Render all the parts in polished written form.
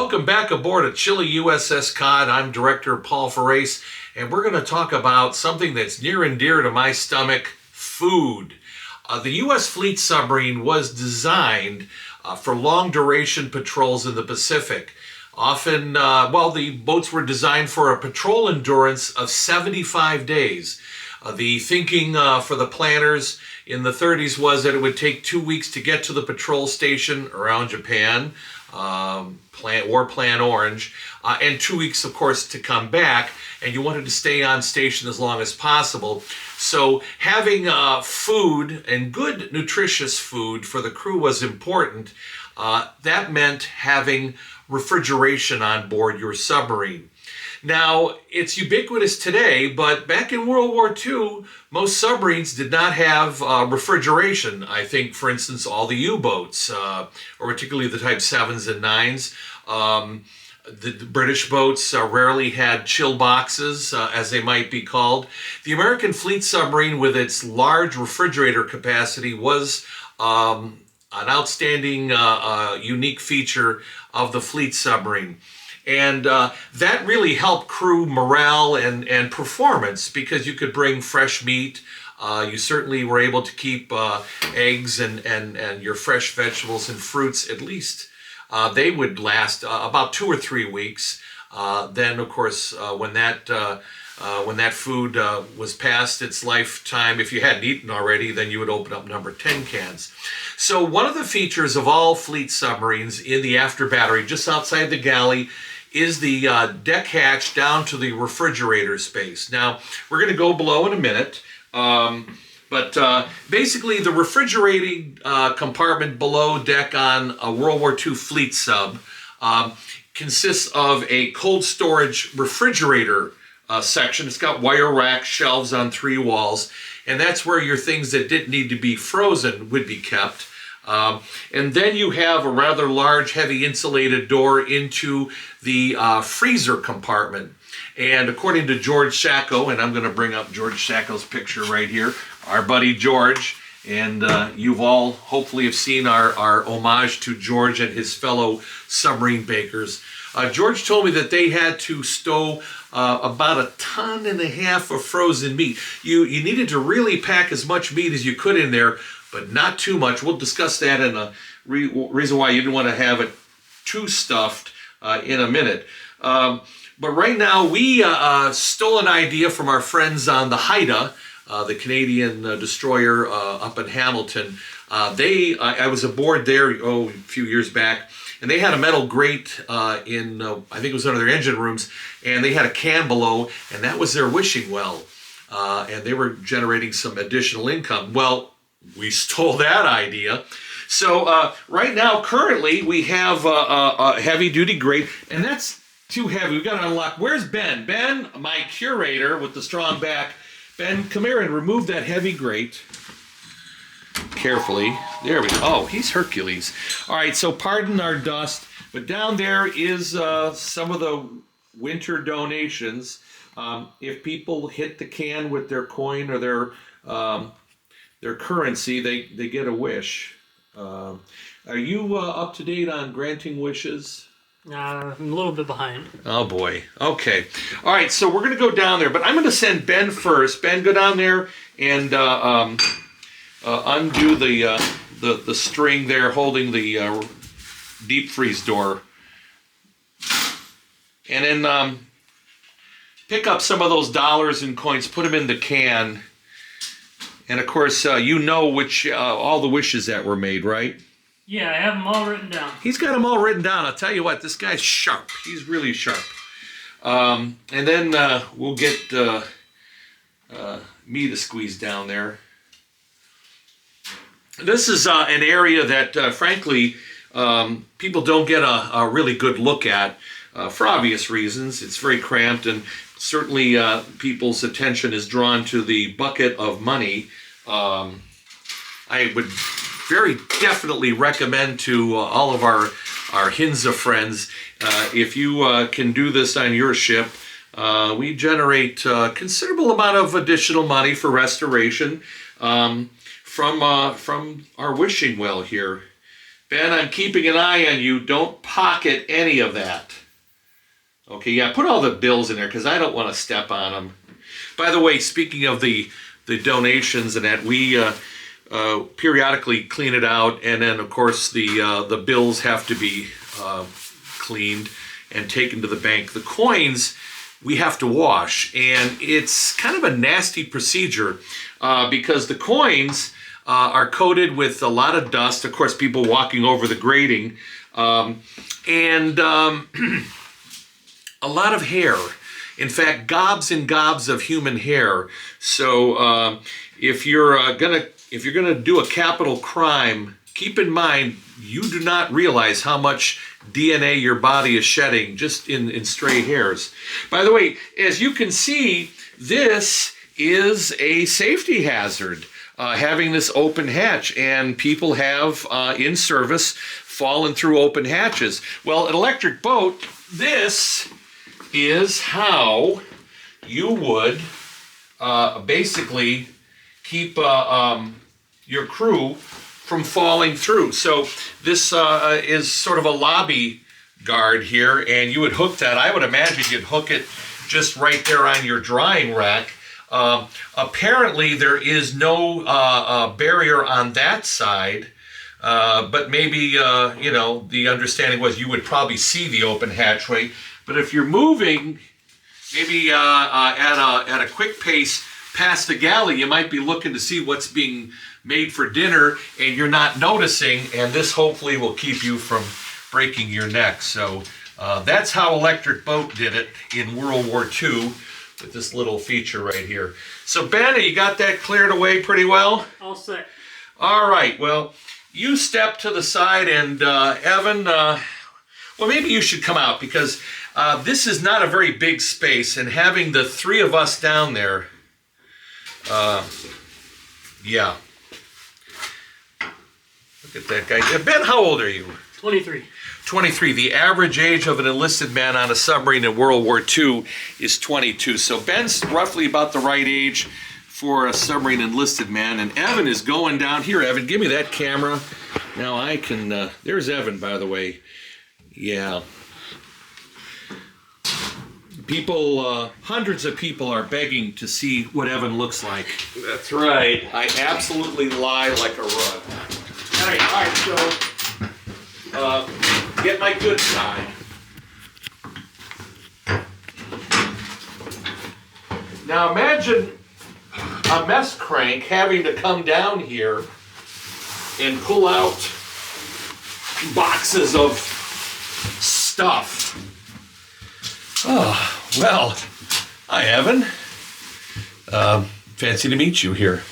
Welcome back aboard a chilly USS Cod. I'm Director Paul Ferrace, and we're going to talk about something that's near and dear to my stomach, food. The U.S. Fleet Submarine was designed for long-duration patrols in the Pacific. Often, the boats were designed for a patrol endurance of 75 days. The thinking for the planners in the 30s was that it would take 2 weeks to get to the patrol station around Japan, Plan Orange, and 2 weeks, of course, to come back, and you wanted to stay on station as long as possible. So having food and good, nutritious food for the crew was important. That meant having refrigeration on board your submarine. Now, it's ubiquitous today, but back in World War II, most submarines did not have refrigeration. I think, for instance, all the U-boats, or particularly the Type 7s and 9s. The British boats rarely had chill boxes, as they might be called. The American Fleet Submarine, with its large refrigerator capacity, was an outstanding, unique feature of the Fleet Submarine. And that really helped crew morale and performance, because you could bring fresh meat. You certainly were able to keep eggs and your fresh vegetables and fruits, at least. They would last about 2 or 3 weeks. Then, of course, when that food was past its lifetime, if you hadn't eaten already, then you would open up number 10 cans. So one of the features of all fleet submarines in the after battery, just outside the galley, is the deck hatch down to the refrigerator space. Now, we're going to go below in a minute, but basically the refrigerating compartment below deck on a World War II fleet sub consists of a cold storage refrigerator section. It's got wire rack shelves on 3 walls, and that's where your things that didn't need to be frozen would be kept. And then you have a rather large, heavy insulated door into the freezer compartment. And according to George Sacco, and I'm going to bring up George Sacco's picture right here, our buddy George, and you've all hopefully have seen our homage to George and his fellow submarine bakers. George told me that they had to stow about 1.5 tons of frozen meat. You needed to really pack as much meat as you could in there, but not too much. We'll discuss that in a reason why you didn't want to have it too stuffed in a minute. But right now, we stole an idea from our friends on the Haida, the Canadian destroyer up in Hamilton. I was aboard there a few years back, and they had a metal grate in, I think it was under their engine rooms, and they had a can below, and that was their wishing well. And they were generating some additional income. Well, we stole that idea. So right now, currently, we have a heavy-duty grate, and that's too heavy. We've got to unlock. Where's Ben? Ben, my curator with the strong back. Ben, come here and remove that heavy grate. Carefully. There we go. Oh, he's Hercules. All right, so pardon our dust, but down there is some of the winter donations. If people hit the can with their coin or their currency, they get a wish. Are you up to date on granting wishes? I'm a little bit behind. Oh boy. Okay. All right. So we're going to go down there, but I'm going to send Ben first. Ben, go down there and undo the string there holding the deep freeze door, and then pick up some of those dollars and coins, put them in the can. And of course, you know which all the wishes that were made, right? Yeah, I have them all written down. He's got them all written down. I'll tell you what, this guy's sharp. He's really sharp. And then we'll get me to squeeze down there. This is an area that, frankly, people don't get a really good look at for obvious reasons. It's very cramped, and certainly people's attention is drawn to the bucket of money. I would very definitely recommend to all of our Hinza friends, if you can do this on your ship, we generate a considerable amount of additional money for restoration from our wishing well here. Ben, I'm keeping an eye on you. Don't pocket any of that. Okay, yeah, put all the bills in there because I don't want to step on them. By the way, speaking of the donations and that, we periodically clean it out, and then of course the bills have to be cleaned and taken to the bank. The coins we have to wash, and it's kind of a nasty procedure because the coins are coated with a lot of dust. Of course, people walking over the grating, and a lot of hair. In fact, gobs and gobs of human hair. So if you're gonna do a capital crime, keep in mind you do not realize how much DNA your body is shedding just in stray hairs. By the way, as you can see, this is a safety hazard, having this open hatch, and people have in service fallen through open hatches. Well, an electric boat, this is how you would basically keep your crew from falling through. So this is sort of a lobby guard here, and you would hook that. I would imagine you'd hook it just right there on your drying rack. Apparently there is no barrier on that side, but maybe you know, the understanding was you would probably see the open hatchway. But if you're moving maybe at a quick pace past the galley, you might be looking to see what's being made for dinner and you're not noticing, and this hopefully will keep you from breaking your neck. So that's how Electric Boat did it in World War II with this little feature right here. So Ben, you got that cleared away pretty well? All set. All right, well, you step to the side, and Evan, well, maybe you should come out because this is not a very big space, and having the three of us down there, yeah. Look at that guy. Ben, how old are you? 23. 23. The average age of an enlisted man on a submarine in World War II is 22. So Ben's roughly about the right age for a submarine enlisted man. And Evan is going down here. Evan, give me that camera. Now I can, there's Evan, by the way. Yeah. People, hundreds of people are begging to see what Evan looks like. That's right. I absolutely lie like a rug. All right, so get my good side. Now imagine a mess crank having to come down here and pull out boxes of stuff. Oh, well, hi Evan. Fancy to meet you here.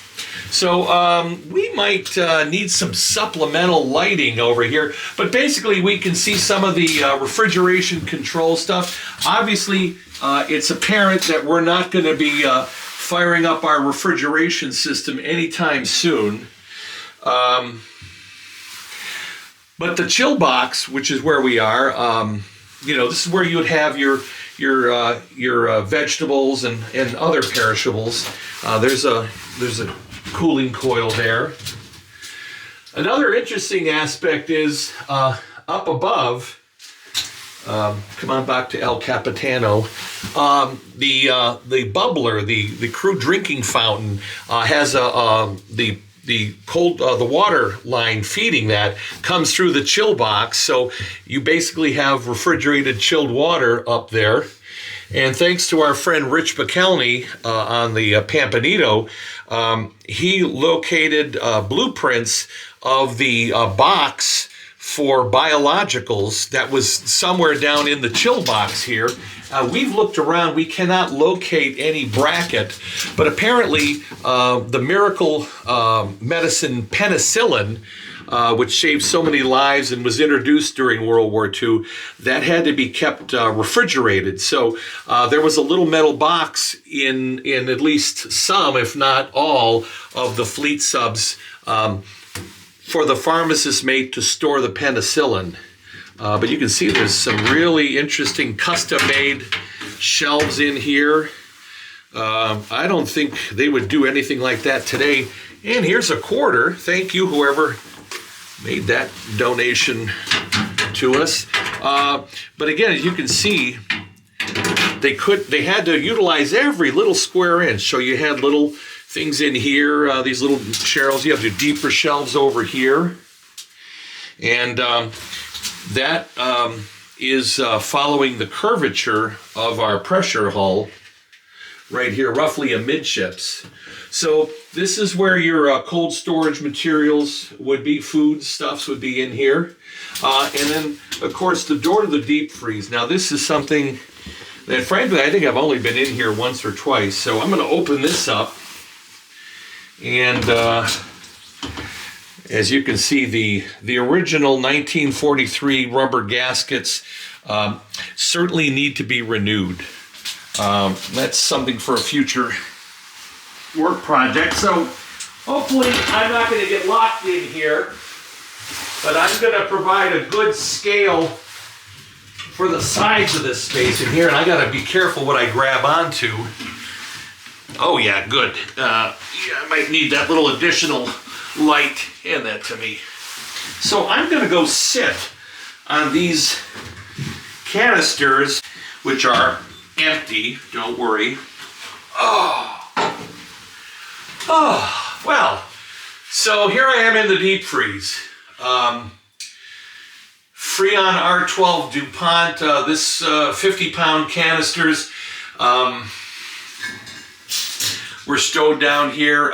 So we might need some supplemental lighting over here, but basically we can see some of the refrigeration control stuff. Obviously, it's apparent that we're not going to be firing up our refrigeration system anytime soon. But the chill box, which is where we are, you know, this is where you would have your vegetables and other perishables. There's a cooling coil there. Another interesting aspect is up above. Come on back to El Capitano. The bubbler, the crew drinking fountain, has the cold the water line feeding that comes through the chill box, so you basically have refrigerated chilled water up there. And thanks to our friend Rich McKelney on the Pampanito, he located blueprints of the box for biologicals that was somewhere down in the chill box here. We've looked around, we cannot locate any bracket, but apparently the miracle medicine penicillin, which saved so many lives and was introduced during World War II, that had to be kept refrigerated. So there was a little metal box in at least some, if not all, of the fleet subs for the pharmacist mate to store the penicillin. But you can see there's some really interesting custom-made shelves in here. I don't think they would do anything like that today. And here's a quarter. Thank you, whoever made that donation to us. But again, as you can see, they had to utilize every little square inch. So you had little things in here, these little shelves. You have your deeper shelves over here. And that is following the curvature of our pressure hull right here, roughly amidships. So this is where your cold storage materials would be, food stuffs would be in here. And then, of course, the door to the deep freeze. Now, this is something that, frankly, I think I've only been in here once or twice. So I'm going to open this up. And as you can see, the original 1943 rubber gaskets certainly need to be renewed. That's something for a future work project. So hopefully I'm not going to get locked in here, but I'm going to provide a good scale for the size of this space in here, and I got to be careful what I grab onto. Oh yeah, good. Yeah, I might need that little additional light. Hand that to me. So I'm going to go sit on these canisters, which are empty, don't worry. Oh, well, so here I am in the deep freeze. Freon R12 DuPont, this 50-pound canisters were stowed down here.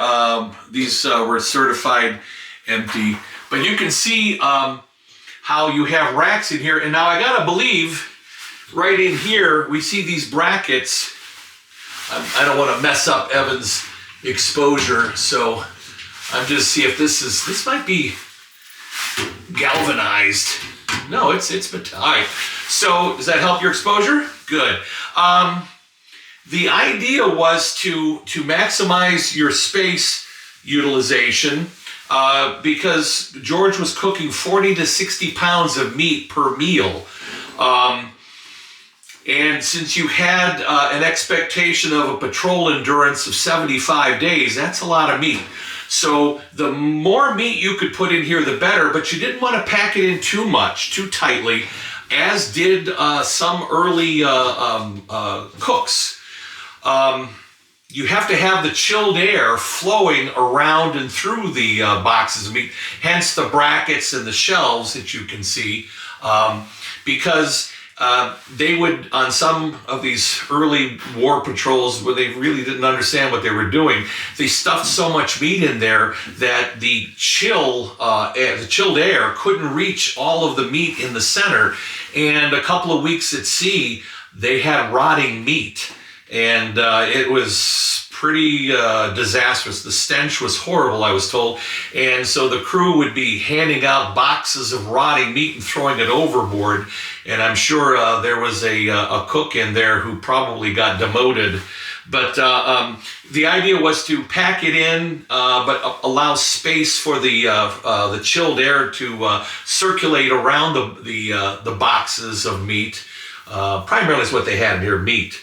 These were certified empty. But you can see how you have racks in here. And now I gotta believe, right in here, we see these brackets. I don't want to mess up Evan's exposure, so I'm just see if this might be galvanized. No, it's metal. All right. So does that help your exposure? Good. The idea was to maximize your space utilization because George was cooking 40 to 60 pounds of meat per meal. And since you had an expectation of a patrol endurance of 75 days, that's a lot of meat. So the more meat you could put in here, the better, but you didn't want to pack it in too much, too tightly, as did some early cooks. You have to have the chilled air flowing around and through the boxes of meat, hence the brackets and the shelves that you can see, because they would, on some of these early war patrols where they really didn't understand what they were doing, they stuffed so much meat in there that the chilled air couldn't reach all of the meat in the center. And a couple of weeks at sea, they had rotting meat. And it was pretty disastrous. The stench was horrible, I was told. And so the crew would be handing out boxes of rotting meat and throwing it overboard. And I'm sure there was a cook in there who probably got demoted. But the idea was to pack it in, but allow space for the chilled air to circulate around the boxes of meat. Primarily is what they had here, meat.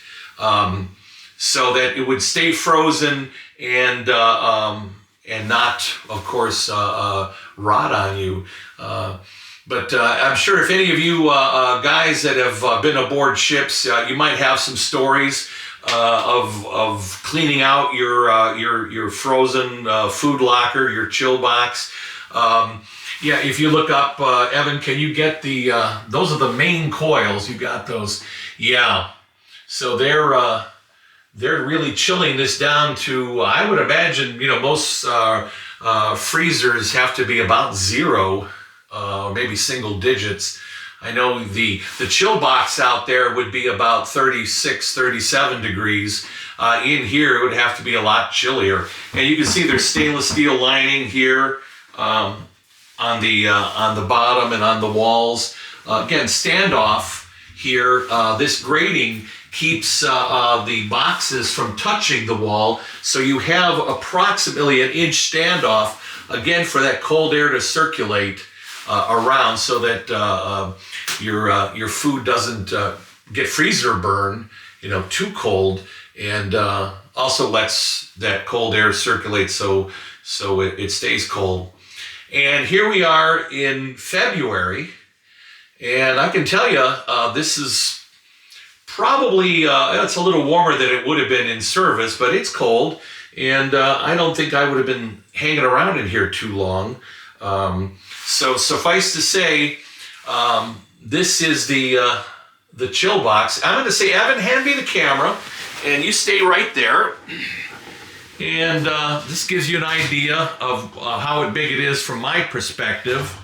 So that it would stay frozen and not, of course, rot on you. But I'm sure if any of you guys that have been aboard ships, you might have some stories of cleaning out your frozen food locker, your chill box. Yeah, if you look up, Evan, can you get those are the main coils? You got those? Yeah. So they're really chilling this down to, I would imagine, most freezers have to be about 0, maybe single digits. I know the chill box out there would be about 36, 37 degrees. In here, it would have to be a lot chillier. And you can see there's stainless steel lining here on the bottom and on the walls. Again, standoff here. This grating keeps the boxes from touching the wall, so you have approximately an inch standoff, again, for that cold air to circulate around, so that your food doesn't get freezer burn, too cold, and also lets that cold air circulate so it stays cold. And here we are in February, and I can tell you, this is probably, it's a little warmer than it would have been in service, but it's cold, and I don't think I would have been hanging around in here too long. So suffice to say, this is the chill box. I'm going to say, Evan, hand me the camera, and you stay right there. And this gives you an idea of how big it is from my perspective.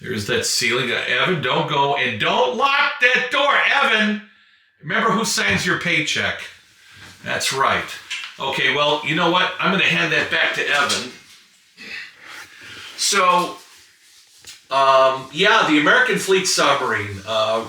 There's that ceiling. Evan, don't go, and don't lock that door, Evan. Remember who signs your paycheck. That's right. Okay, well, you know what? I'm going to hand that back to Evan. So, yeah, the American Fleet Submarine,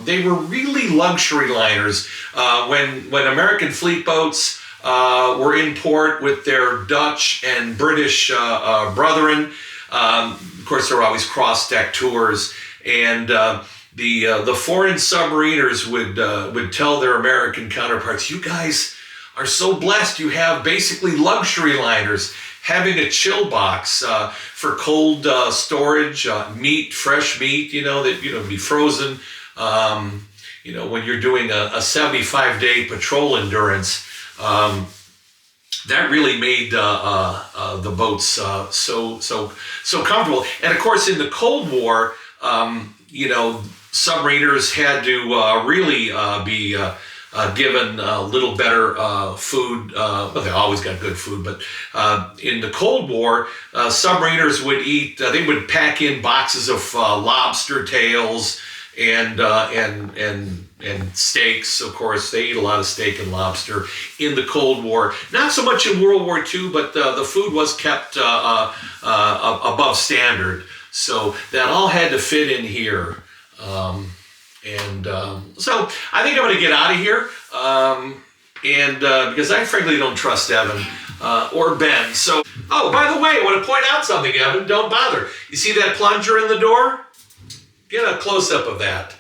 they were really luxury liners. When American Fleet boats were in port with their Dutch and British brethren, of course, there were always cross-deck tours, and the foreign submariners would tell their American counterparts, "You guys are so blessed. You have basically luxury liners, having a chill box for cold storage, meat, fresh meat, that be frozen. When you're doing a 75-day patrol endurance, that really made the boats so comfortable. And of course, in the Cold War, submariners had to really be given a little better food. Well, they always got good food, but in the Cold War, submariners would eat. They would pack in boxes of lobster tails and steaks. Of course, they eat a lot of steak and lobster in the Cold War. Not so much in World War II, but the food was kept above standard. So that all had to fit in here. So I think I'm going to get out of here, because I frankly don't trust Evan or Ben. So, oh, by the way, I want to point out something, Evan. Don't bother. You see that plunger in the door? Get a close-up of that.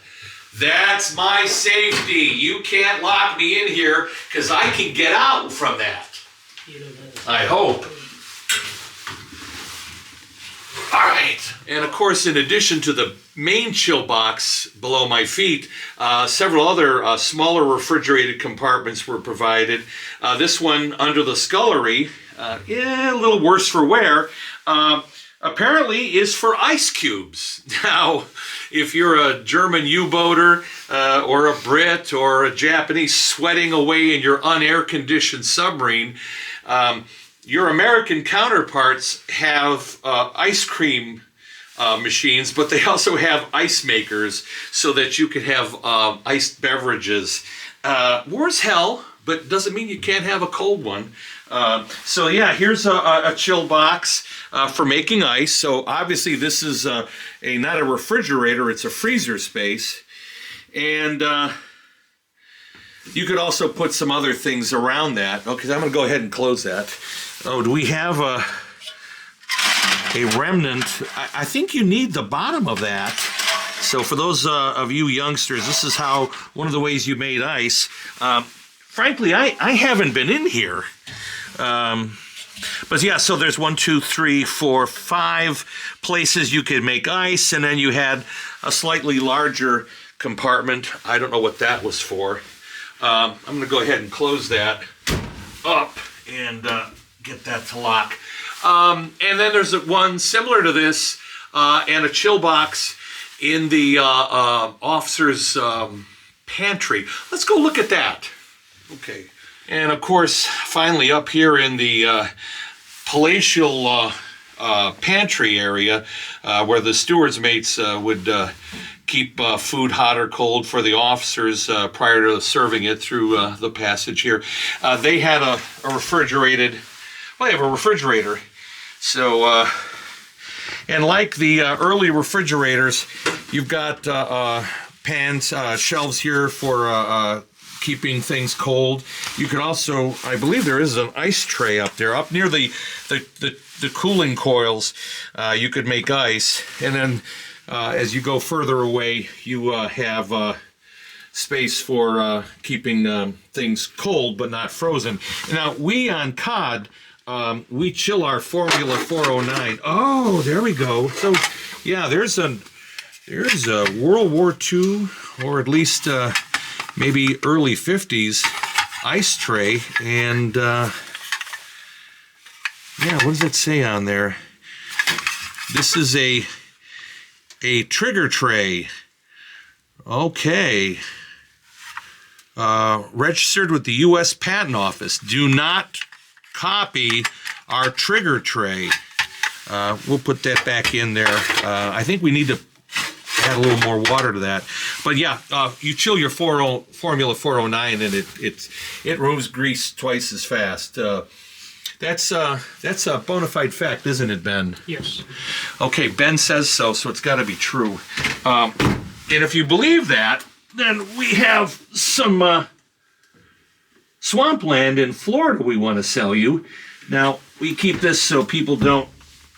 That's my safety. You can't lock me in here because I can get out from that. I hope. All right. And of course, in addition to the main chill box below my feet, several other smaller refrigerated compartments were provided. This one under the scullery, a little worse for wear, apparently is for ice cubes. Now, if you're a German U-boater or a Brit or a Japanese sweating away in your unair-conditioned submarine, your American counterparts have ice cream machines, but they also have ice makers so that you can have iced beverages. War is hell, but doesn't mean you can't have a cold one. So yeah, here's a chill box for making ice. So obviously this is not a refrigerator, it's a freezer space. And you could also put some other things around that. Okay, I'm going to go ahead and close that. Oh, do we have a remnant? I think you need the bottom of that. So for those of you youngsters, this is one of the ways you made ice. Frankly, I haven't been in here. But yeah, so there's 1, 2, 3, 4, 5 places you could make ice, and then you had a slightly larger compartment. I don't know what that was for. I'm going to go ahead and close that up and get that to lock. And then there's one similar to this and a chill box in the officer's pantry. Let's go look at that. Okay. And of course, finally up here in the palatial pantry area where the steward's mates would keep food hot or cold for the officers prior to serving it through the passage here. They had a refrigerated, well, they have a refrigerator. So, and like the early refrigerators, you've got pans, shelves here for keeping things cold. You could also, I believe there is an ice tray up there, up near the cooling coils. You could make ice, and then as you go further away, you have space for keeping things cold but not frozen. Now, we on Cod we chill our Formula 409. Oh, there we go. So, yeah, there's a World War II, or at least maybe early 50s ice tray, and yeah, what does it say on there? This is a trigger tray. Okay. Registered with the U.S. Patent Office. Do not copy our trigger tray. We'll put that back in there. I think we need to add a little more water to that. But yeah, you chill your Formula 409 and it removes grease twice as fast. That's a bona fide fact, isn't it, Ben? Yes. Okay, Ben says so it's got to be true. And if you believe that, then we have some swampland in Florida we want to sell you. Now, we keep this so people don't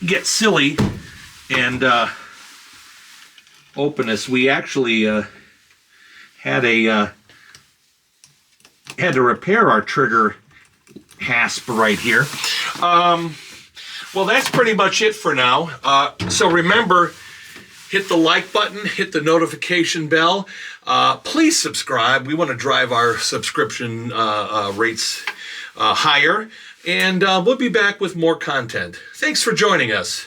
get silly and open this. We actually had to repair our trigger hasp right here. Well, that's pretty much it for now. So remember, hit the like button, hit the notification bell. Please subscribe. We want to drive our subscription rates higher. And we'll be back with more content. Thanks for joining us.